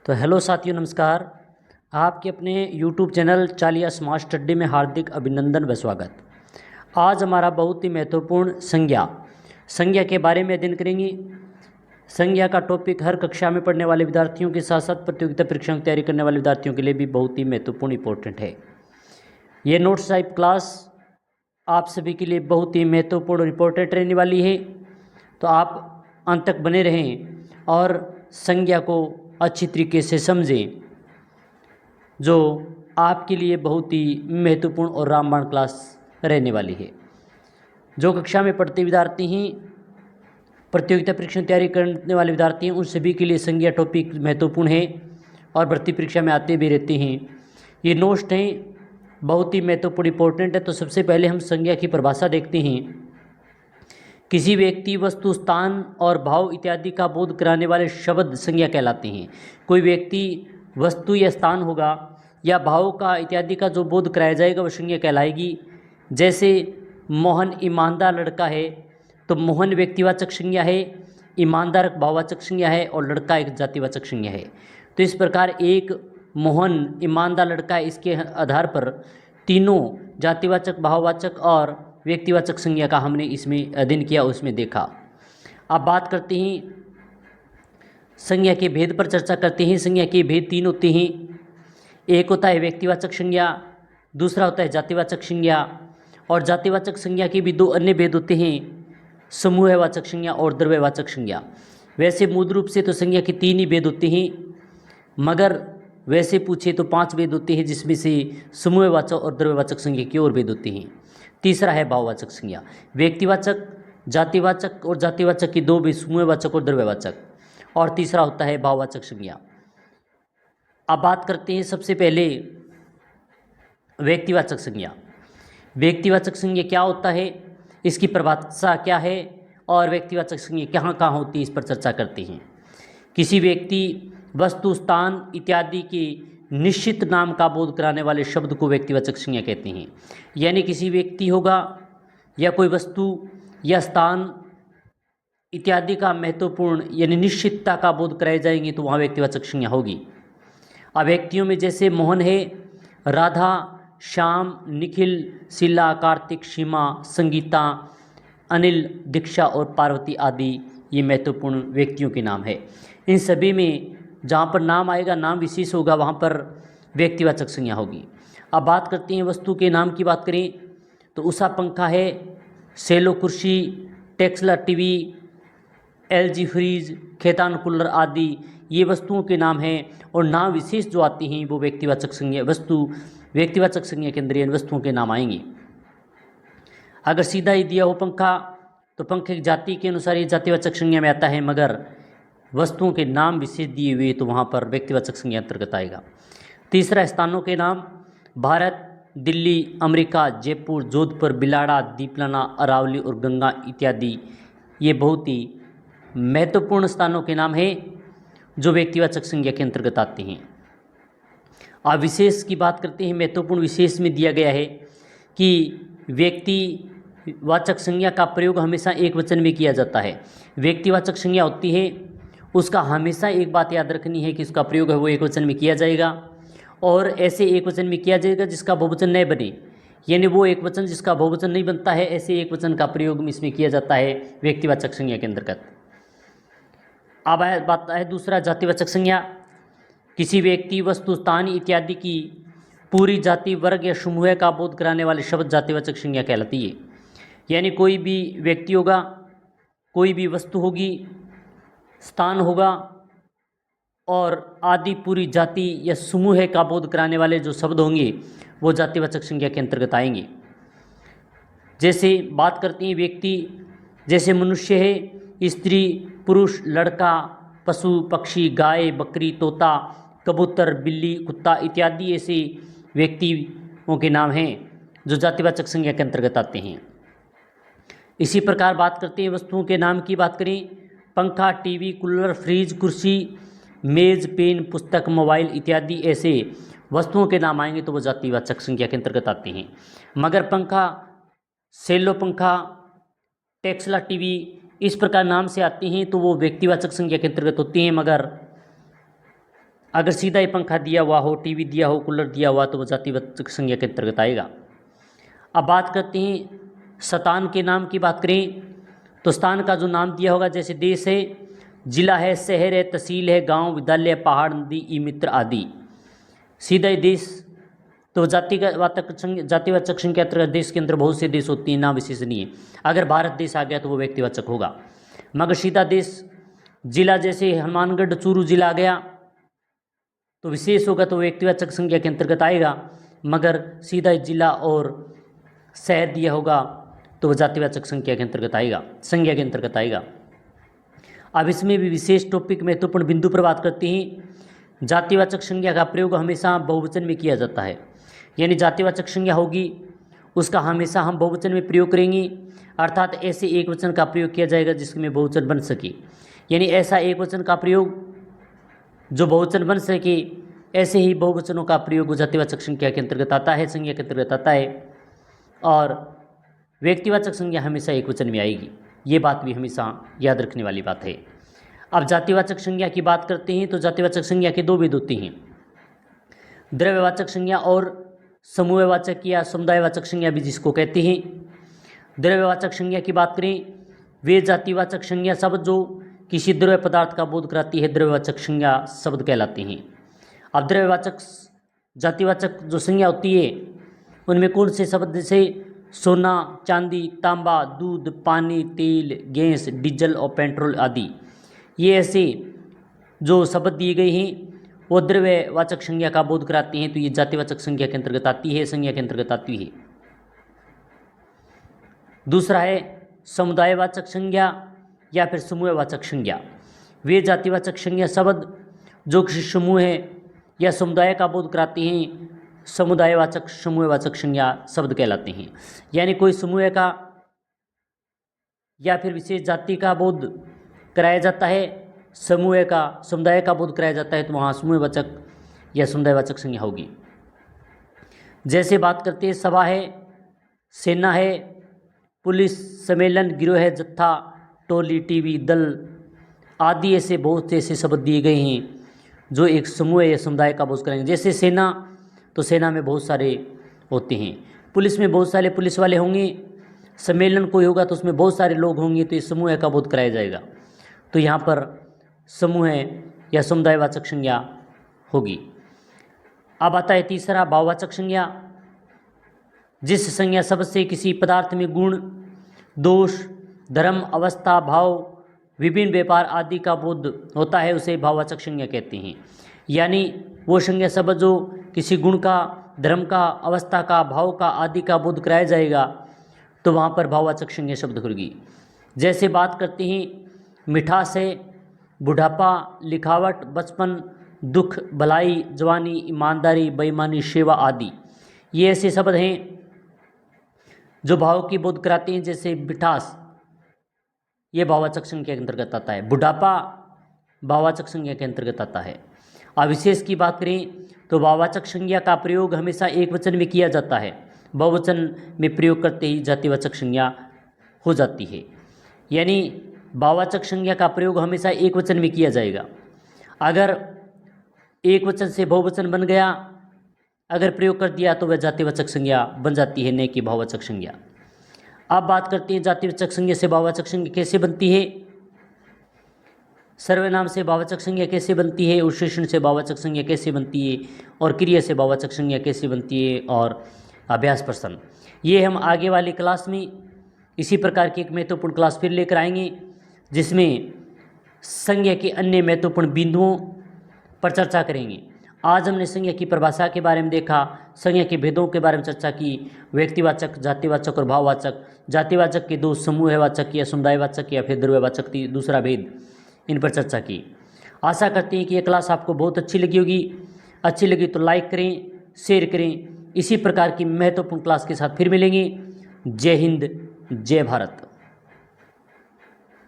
तो हेलो साथियों, नमस्कार। आपके अपने यूट्यूब चैनल चालिया स्मार्ट स्टडी में हार्दिक अभिनंदन व स्वागत। आज हमारा बहुत ही महत्वपूर्ण संज्ञा के बारे में अध्ययन करेंगे। संज्ञा का टॉपिक हर कक्षा में पढ़ने वाले विद्यार्थियों के साथ साथ प्रतियोगिता परीक्षाओं की तैयारी करने वाले विद्यार्थियों के लिए भी बहुत ही महत्वपूर्ण इंपॉर्टेंट है। ये नोट्स टाइप क्लास आप सभी के लिए बहुत ही महत्वपूर्ण और इम्पोर्टेंट रहने वाली है, तो आप अंत तक बने रहें और संज्ञा को अच्छी तरीके से समझें, जो आपके लिए बहुत ही महत्वपूर्ण और रामबाण क्लास रहने वाली है। जो कक्षा में पढ़ते विद्यार्थी हैं, प्रतियोगिता परीक्षा की तैयारी करने वाले विद्यार्थी हैं, उन सभी के लिए संज्ञा टॉपिक महत्वपूर्ण है और भर्ती परीक्षा में आते भी रहते हैं। ये नोट्स हैं, बहुत ही महत्वपूर्ण इंपॉर्टेंट है। तो सबसे पहले हम संज्ञा की परिभाषा देखते हैं। किसी व्यक्ति, वस्तु, स्थान और भाव इत्यादि का बोध कराने वाले शब्द संज्ञा कहलाते हैं। कोई व्यक्ति, वस्तु या स्थान होगा या भाव का इत्यादि का जो बोध कराया जाएगा वह संज्ञा कहलाएगी। जैसे मोहन ईमानदार लड़का है, तो मोहन व्यक्तिवाचक संज्ञा है, ईमानदार भाववाचक संज्ञा है और लड़का एक जातिवाचक संज्ञा है। तो इस प्रकार एक मोहन ईमानदार लड़का है, इसके आधार पर तीनों जातिवाचक, भाववाचक और व्यक्तिवाचक संज्ञा का हमने इसमें अध्ययन किया, उसमें देखा। अब बात करते हैं संज्ञा के भेद पर चर्चा करते हैं। संज्ञा के भेद तीन होते हैं। एक होता है व्यक्तिवाचक संज्ञा, दूसरा होता है जातिवाचक संज्ञा, और जातिवाचक संज्ञा के भी दो अन्य भेद होते हैं, समूहवाचक संज्ञा और द्रव्यवाचक संज्ञा। वैसे मूल रूप से तो संज्ञा के तीन ही भेद होते हैं, मगर वैसे पूछे तो 5 भेद होते हैं, जिसमें से समूहवाचक और द्रव्यवाचक संज्ञा की और भेद होते हैं। तीसरा है भाववाचक संज्ञा। व्यक्तिवाचक, जातिवाचक और जातिवाचक की दो भी, समूहवाचक और द्रव्यवाचक, और तीसरा होता है भाववाचक संज्ञा। अब बात करते हैं सबसे पहले व्यक्तिवाचक संज्ञा। व्यक्तिवाचक संज्ञा क्या होता है, इसकी परिभाषा क्या है और व्यक्तिवाचक संज्ञा कहाँ कहाँ होती है, इस पर चर्चा करते हैं। किसी व्यक्ति, वस्तु, स्थान इत्यादि के निश्चित नाम का बोध कराने वाले शब्द को व्यक्तिवाचक संज्ञा कहते हैं। यानी किसी व्यक्ति होगा या कोई वस्तु या स्थान इत्यादि का महत्वपूर्ण यानी निश्चितता का बोध कराए जाएंगे तो वहाँ व्यक्तिवाचक संज्ञा होगी। अब व्यक्तियों में जैसे मोहन है, राधा, श्याम, निखिल, शीला, कार्तिक, सीमा, संगीता, अनिल, दीक्षा और पार्वती आदि ये महत्वपूर्ण व्यक्तियों के नाम है। इन सभी में जहाँ पर नाम आएगा, नाम विशेष होगा, वहाँ पर व्यक्तिवाचक संज्ञा होगी। अब बात करते हैं वस्तु के नाम की। बात करें तो उषा पंखा है, सेलो कुर्सी, Texla TV, LG fridge, Khaitan cooler आदि ये वस्तुओं के नाम हैं, और नाम विशेष जो आती हैं वो व्यक्तिवाचक संज्ञा, व्यक्तिवाचक संज्ञा के अंदर इन वस्तुओं के नाम आएंगे। अगर सीधा ही दिया हो पंखा तो पंखे की जाति के अनुसार ये जातिवाचक संज्ञा में आता है, मगर वस्तुओं के नाम विशेष दिए हुए तो वहाँ पर व्यक्तिवाचक संज्ञा अंतर्गत आएगा। तीसरा, स्थानों के नाम। भारत, दिल्ली, अमेरिका, जयपुर, जोधपुर, बिलाड़ा, दीपलाना, अरावली और गंगा इत्यादि ये बहुत ही महत्वपूर्ण स्थानों के नाम हैं जो व्यक्तिवाचक संज्ञा के अंतर्गत आते हैं। अब विशेष की बात करते हैं। महत्वपूर्ण विशेष में दिया गया है कि व्यक्तिवाचक संज्ञा का प्रयोग हमेशा एक वचन में किया जाता है। व्यक्तिवाचक संज्ञा होती है, उसका हमेशा एक बात याद रखनी है कि उसका प्रयोग है वो एक वचन में किया जाएगा, और ऐसे एक वचन में किया जाएगा जिसका बहुवचन न बने, यानी वो एक वचन जिसका बहुवचन नहीं बनता है, ऐसे एक वचन का प्रयोग इसमें किया जाता है व्यक्तिवाचक संज्ञा के अंतर्गत। अब बात है दूसरा, जातिवाचक संज्ञा। किसी व्यक्ति, वस्तु, स्थान इत्यादि की पूरी जाति, वर्ग या समूह का बोध कराने वाले शब्द जातिवाचक संज्ञा कहलाती है। यानी कोई भी व्यक्ति होगा, कोई भी वस्तु होगी, स्थान होगा और आदि पूरी जाति या समूह का बोध कराने वाले जो शब्द होंगे वो जातिवाचक संज्ञा के अंतर्गत आएंगे। जैसे बात करते हैं व्यक्ति, जैसे मनुष्य है, स्त्री, पुरुष, लड़का, पशु, पक्षी, गाय, बकरी, तोता, कबूतर, बिल्ली, कुत्ता इत्यादि ऐसे व्यक्तियों के नाम हैं जो जातिवाचक संज्ञा के अंतर्गत आते हैं। इसी प्रकार बात करते हैं वस्तुओं के नाम की। बात करें, पंखा, टीवी, कूलर, फ्रिज, कुर्सी, मेज, पेन, पुस्तक, मोबाइल इत्यादि ऐसे वस्तुओं के नाम आएंगे तो वो जातिवाचक संज्ञा के अंतर्गत आते हैं। मगर पंखा, सेलो पंखा, टेक्सला टीवी इस प्रकार नाम से आते हैं तो वो व्यक्तिवाचक संज्ञा के अंतर्गत होती हैं, मगर अगर सीधा ही पंखा दिया हुआ हो, टीवी दिया हो, कूलर दिया हुआ, तो वो जातिवाचक संज्ञा के अंतर्गत आएगा। अब बात करते हैं स्थान के नाम की बात करें तो स्थान का जो नाम दिया होगा, जैसे देश है, जिला है, शहर है, तहसील है, गांव, विद्यालय, पहाड़, नदी, ई मित्र आदि। सीधा ही देश तो जातिवाचक संज्ञा के अंतर्गत देश के अंदर बहुत से देश होती हैं, नाम विशेष नहीं है। अगर भारत देश आ गया तो वो व्यक्तिवाचक होगा। मगर सीधा देश, जिला जैसे हनुमानगढ़ चूरू जिला आ गया तो विशेष होगा तो व्यक्तिवाचक संज्ञा के अंतर्गत आएगा। मगर सीधा जिला और शहर दिया होगा तो वह जातिवाचक संज्ञा के अंतर्गत आएगा। अब इसमें भी विशेष टॉपिक महत्वपूर्ण बिंदु पर बात करते हैं। जातिवाचक संज्ञा का प्रयोग हमेशा बहुवचन में किया जाता है, यानी जातिवाचक संज्ञा होगी उसका हमेशा हम बहुवचन में प्रयोग करेंगे, अर्थात ऐसे एक वचन का प्रयोग किया जाएगा जिसमें बहुवचन बन सके। यानी ऐसा एक वचन का प्रयोग जो बहुवचन बन सके, ऐसे ही बहुवचनों का प्रयोग जातिवाचक संज्ञा के अंतर्गत आता है, संज्ञा के अंतर्गत आता है। और व्यक्तिवाचक संज्ञा हमेशा एक वचन में आएगी, ये बात भी हमेशा याद रखने वाली बात है। अब जातिवाचक संज्ञा की बात करते हैं तो जातिवाचक संज्ञा के दो भेद होते हैं, द्रव्यवाचक संज्ञा और समूहवाचक या समुदायवाचक संज्ञा भी जिसको कहते हैं। द्रव्यवाचक संज्ञा की बात करें, वे जातिवाचक संज्ञा शब्द जो किसी द्रव्य पदार्थ का बोध कराती है द्रव्यवाचक संज्ञा शब्द कहलाते हैं। अब द्रव्यवाचक जातिवाचक जो संज्ञा होती है उनमें कौन से शब्द, जैसे सोना, चांदी, तांबा, दूध, पानी, तेल, गैस, डीजल और पेट्रोल आदि, ये ऐसे जो शब्द दिए गए हैं वो द्रव्यवाचक संज्ञा का बोध कराते हैं, तो ये जातिवाचक संज्ञा के अंतर्गत आती है, संज्ञा के अंतर्गत आती है। दूसरा है समुदायवाचक संज्ञा या फिर समूहवाचक संज्ञा। वे जातिवाचक संज्ञा शब्द जो किसी समूह है या समुदाय का बोध कराते हैं समुदायवाचक समूहवाचक संज्ञा शब्द कहलाते हैं। यानी कोई समूह का या फिर विशेष जाति का बोध कराया जाता है, समूह का समुदाय का बोध कराया जाता है, तो वहाँ समूहवाचक या समुदायवाचक संज्ञा होगी। जैसे बात करते हैं सभा है, सेना है, पुलिस, सम्मेलन, गिरोह है, जत्था, टोली, टीवी, दल आदि, ऐसे बहुत से ऐसे शब्द दिए गए हैं जो एक समूह या समुदाय का बोध करेंगे। जैसे सेना, तो सेना में बहुत सारे होते हैं, पुलिस में बहुत सारे पुलिस वाले होंगे, सम्मेलन कोई होगा तो उसमें बहुत सारे लोग होंगे, तो इस समूह का बोध कराया जाएगा। तो यहाँ पर समूह या समुदायवाचक संज्ञा होगी। अब आता है तीसरा भाववाचक संज्ञा। जिस संज्ञा शब्द से किसी पदार्थ में गुण, दोष, धर्म, अवस्था, भाव, विभिन्न व्यापार आदि का बोध होता है उसे भाववाचक संज्ञा कहते हैं। यानी वो संज्ञा शब्द जो किसी गुण का, धर्म का, अवस्था का, भाव का आदि का बोध कराया जाएगा तो वहाँ पर भाववाचक संज्ञा शब्द होगी। जैसे बात करते हैं मिठास है, बुढ़ापा, लिखावट, बचपन, दुख, भलाई, जवानी, ईमानदारी, बेईमानी, सेवा आदि, ये ऐसे शब्द हैं जो भाव की बोध कराते हैं। जैसे मिठास, ये भाववाचक संज्ञा के अंतर्गत आता है, बुढ़ापा भाववाचक संज्ञा के अंतर्गत आता है। अब विशेष की बात करें तो भाववाचक संज्ञा का प्रयोग हमेशा एक वचन में किया जाता है, बहुवचन में प्रयोग करते ही जातिवाचक संज्ञा हो जाती है। यानी भाववाचक संज्ञा का प्रयोग हमेशा एक वचन में किया जाएगा। अगर एक वचन से बहुवचन बन गया, अगर प्रयोग कर दिया तो वह जातिवाचक संज्ञा बन जाती है, न कि भाववाचक संज्ञा। अब बात करते हैं जातिवाचक संज्ञा से भाववाचक संज्ञा कैसे बनती है, सर्वनाम से भाववाचक संज्ञा कैसे बनती है, विशेषण से भाववाचक संज्ञा कैसे बनती है, और क्रिया से भाववाचक संज्ञा कैसे बनती है, और अभ्यास प्रश्न। ये हम आगे वाली क्लास में इसी प्रकार की एक महत्वपूर्ण क्लास फिर लेकर आएंगे, जिसमें संज्ञा के अन्य महत्वपूर्ण बिंदुओं पर चर्चा करेंगे। आज हमने संज्ञा की परिभाषा के बारे में देखा, संज्ञा के भेदों के बारे में चर्चा की, व्यक्तिवाचक, जातिवाचक और भाववाचक, जातिवाचक के दो समूहवाचक या समुदायवाचक या फिर द्रव्यवाचक दूसरा भेद, इन पर चर्चा की। आशा करते हैं कि ये क्लास आपको बहुत अच्छी लगी होगी। अच्छी लगी तो लाइक करें, शेयर करें। इसी प्रकार की महत्वपूर्ण क्लास के साथ फिर मिलेंगे। जय हिंद, जय भारत।